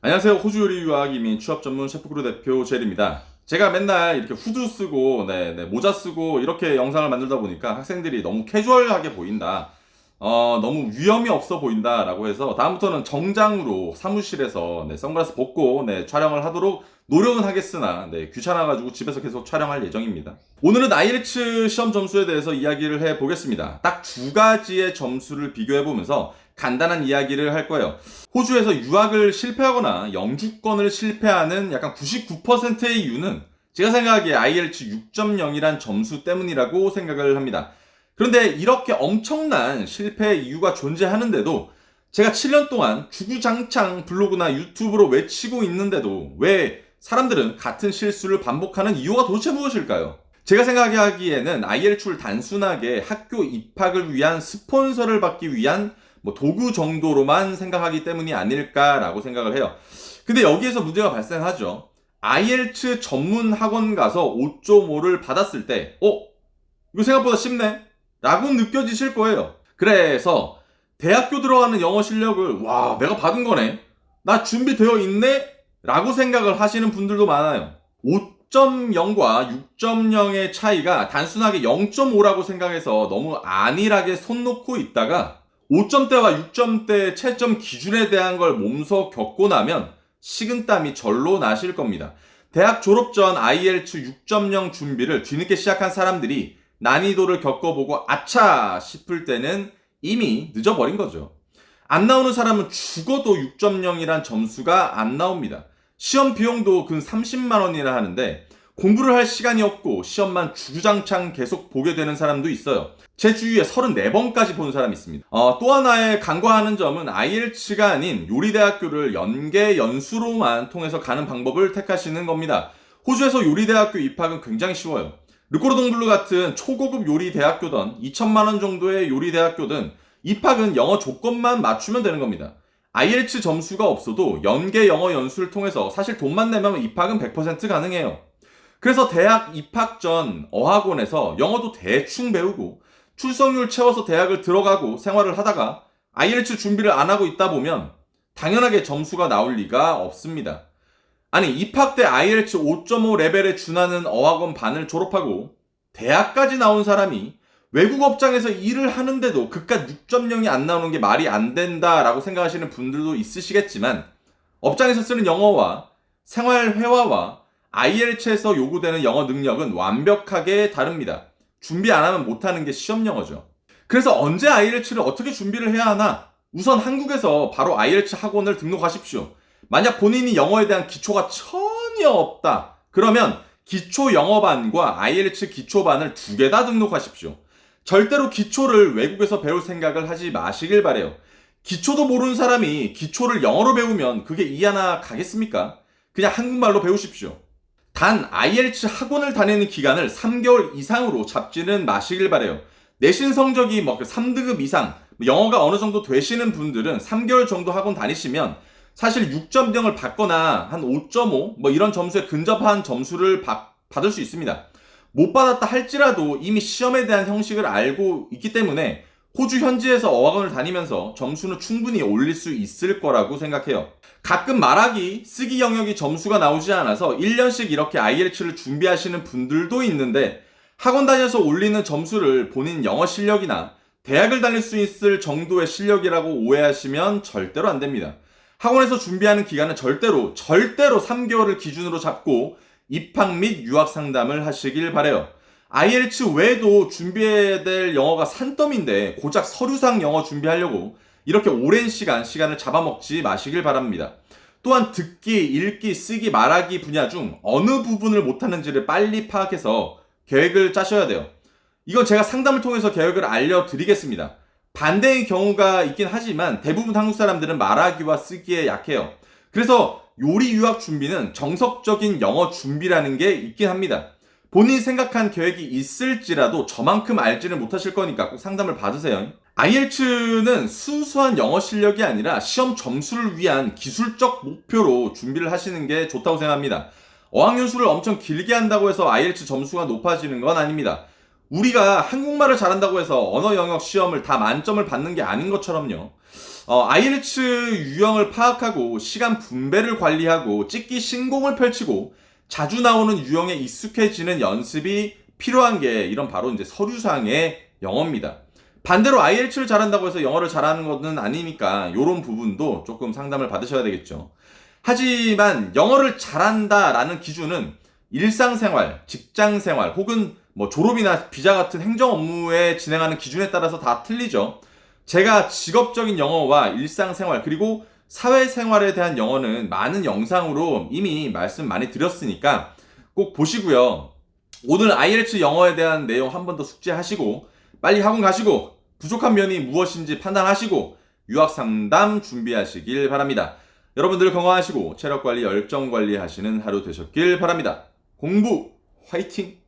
안녕하세요. 호주 요리 유학 이민 취업 전문 셰프그룹 대표 젤입니다. 제가 맨날 이렇게 후드 쓰고, 모자 쓰고 이렇게 영상을 만들다 보니까 학생들이 너무 캐주얼하게 보인다. 너무 위험이 없어 보인다라고 해서 다음부터는 정장으로 사무실에서 선글라스 벗고 촬영을 하도록 노력은 하겠으나 귀찮아가지고 집에서 계속 촬영할 예정입니다. 오늘은 IELTS 시험 점수에 대해서 이야기를 해보겠습니다. 딱 두 가지의 점수를 비교해보면서 간단한 이야기를 할 거예요. 호주에서 유학을 실패하거나 영주권을 실패하는 약간 99%의 이유는 제가 생각하기에 IELTS 6.0이란 점수 때문이라고 생각을 합니다. 그런데 이렇게 엄청난 실패의 이유가 존재하는데도 제가 7년 동안 주구장창 블로그나 유튜브로 외치고 있는데도 왜 사람들은 같은 실수를 반복하는 이유가 도대체 무엇일까요? 제가 생각하기에는 IELTS를 단순하게 학교 입학을 위한 스폰서를 받기 위한 도구 정도로만 생각하기 때문이 아닐까라고 생각을 해요. 근데 여기에서 문제가 발생하죠. IELTS 전문 학원 가서 5.5를 받았을 때, 이거 생각보다 쉽네? 라고 느껴지실 거예요. 그래서 대학교 들어가는 영어 실력을, 와, 내가 받은 거네? 나 준비되어 있네? 라고 생각을 하시는 분들도 많아요. 5.0과 6.0의 차이가 단순하게 0.5라고 생각해서 너무 안일하게 손 놓고 있다가 5점대와 6점대 채점 기준에 대한 걸 몸소 겪고 나면 식은땀이 절로 나실 겁니다. 대학 졸업 전 IELTS 6.0 준비를 뒤늦게 시작한 사람들이 난이도를 겪어보고 아차 싶을 때는 이미 늦어버린 거죠. 안 나오는 사람은 죽어도 6.0이란 점수가 안 나옵니다. 시험 비용도 근 30만 원이나 하는데 공부를 할 시간이 없고 시험만 주구장창 계속 보게 되는 사람도 있어요. 제 주위에 34번까지 본 사람이 있습니다. 또 하나의 간과하는 점은 IELTS가 아닌 요리대학교를 연계 연수로만 통해서 가는 방법을 택하시는 겁니다. 호주에서 요리대학교 입학은 굉장히 쉬워요. 르꼬르동블루 같은 초고급 요리대학교든 2천만 원 정도의 요리대학교든 입학은 영어 조건만 맞추면 되는 겁니다. IELTS 점수가 없어도 연계 영어 연수를 통해서 사실 돈만 내면 입학은 100% 가능해요. 그래서 대학 입학 전 어학원에서 영어도 대충 배우고 출석률 채워서 대학을 들어가고 생활을 하다가 IELTS 준비를 안 하고 있다 보면 당연하게 점수가 나올 리가 없습니다. 아니, 입학 때 IELTS 5.5 레벨에 준하는 어학원 반을 졸업하고 대학까지 나온 사람이 외국 업장에서 일을 하는데도 그깟 6.0이 안 나오는 게 말이 안 된다라고 생각하시는 분들도 있으시겠지만 업장에서 쓰는 영어와 생활 회화와 IELTS에서 요구되는 영어 능력은 완벽하게 다릅니다. 준비 안 하면 못하는 게 시험 영어죠. 그래서 언제 IELTS를 어떻게 준비를 해야 하나? 우선 한국에서 바로 IELTS 학원을 등록하십시오. 만약 본인이 영어에 대한 기초가 전혀 없다. 그러면 기초 영어반과 IELTS 기초반을 두 개 다 등록하십시오. 절대로 기초를 외국에서 배울 생각을 하지 마시길 바래요. 기초도 모르는 사람이 기초를 영어로 배우면 그게 이해나 가겠습니까? 그냥 한국말로 배우십시오. 단 IELTS 학원을 다니는 기간을 3개월 이상으로 잡지는 마시길 바래요. 내신 성적이 3등급 이상, 영어가 어느 정도 되시는 분들은 3개월 정도 학원 다니시면 사실 6.0을 받거나 한 5.5 이런 점수에 근접한 점수를 받을 수 있습니다. 못 받았다 할지라도 이미 시험에 대한 형식을 알고 있기 때문에 호주 현지에서 어학원을 다니면서 점수는 충분히 올릴 수 있을 거라고 생각해요. 가끔 말하기, 쓰기 영역이 점수가 나오지 않아서 1년씩 이렇게 IELTS를 준비하시는 분들도 있는데 학원 다녀서 올리는 점수를 본인 영어 실력이나 대학을 다닐 수 있을 정도의 실력이라고 오해하시면 절대로 안 됩니다. 학원에서 준비하는 기간은 절대로 3개월을 기준으로 잡고 입학 및 유학 상담을 하시길 바래요. IELTS 외에도 준비해야 될 영어가 산더미인데 고작 서류상 영어 준비하려고 이렇게 오랜 시간을 잡아먹지 마시길 바랍니다. 또한 듣기, 읽기, 쓰기, 말하기 분야 중 어느 부분을 못하는지를 빨리 파악해서 계획을 짜셔야 돼요. 이건 제가 상담을 통해서 계획을 알려드리겠습니다. 반대의 경우가 있긴 하지만 대부분 한국 사람들은 말하기와 쓰기에 약해요. 그래서 요리 유학 준비는 정석적인 영어 준비라는 게 있긴 합니다. 본인이 생각한 계획이 있을지라도 저만큼 알지는 못하실 거니까 꼭 상담을 받으세요. IELTS는 순수한 영어 실력이 아니라 시험 점수를 위한 기술적 목표로 준비를 하시는 게 좋다고 생각합니다. 어학연수를 엄청 길게 한다고 해서 IELTS 점수가 높아지는 건 아닙니다. 우리가 한국말을 잘한다고 해서 언어 영역 시험을 다 만점을 받는 게 아닌 것처럼요. IELTS 유형을 파악하고 시간 분배를 관리하고 찍기 신공을 펼치고 자주 나오는 유형에 익숙해지는 연습이 필요한 게 이런 바로 이제 서류상의 영어입니다. 반대로 IELTS를 잘한다고 해서 영어를 잘하는 것은 아니니까 이런 부분도 조금 상담을 받으셔야 되겠죠. 하지만 영어를 잘한다라는 기준은 일상생활, 직장생활 혹은 뭐 졸업이나 비자 같은 행정 업무에 진행하는 기준에 따라서 다 틀리죠. 제가 직업적인 영어와 일상생활 그리고 사회생활에 대한 영어는 많은 영상으로 이미 말씀 많이 드렸으니까 꼭 보시고요. 오늘 IELTS 영어에 대한 내용 한 번 더 숙지하시고 빨리 학원 가시고 부족한 면이 무엇인지 판단하시고 유학 상담 준비하시길 바랍니다. 여러분들 건강하시고 체력 관리, 열정 관리 하시는 하루 되셨길 바랍니다. 공부 화이팅!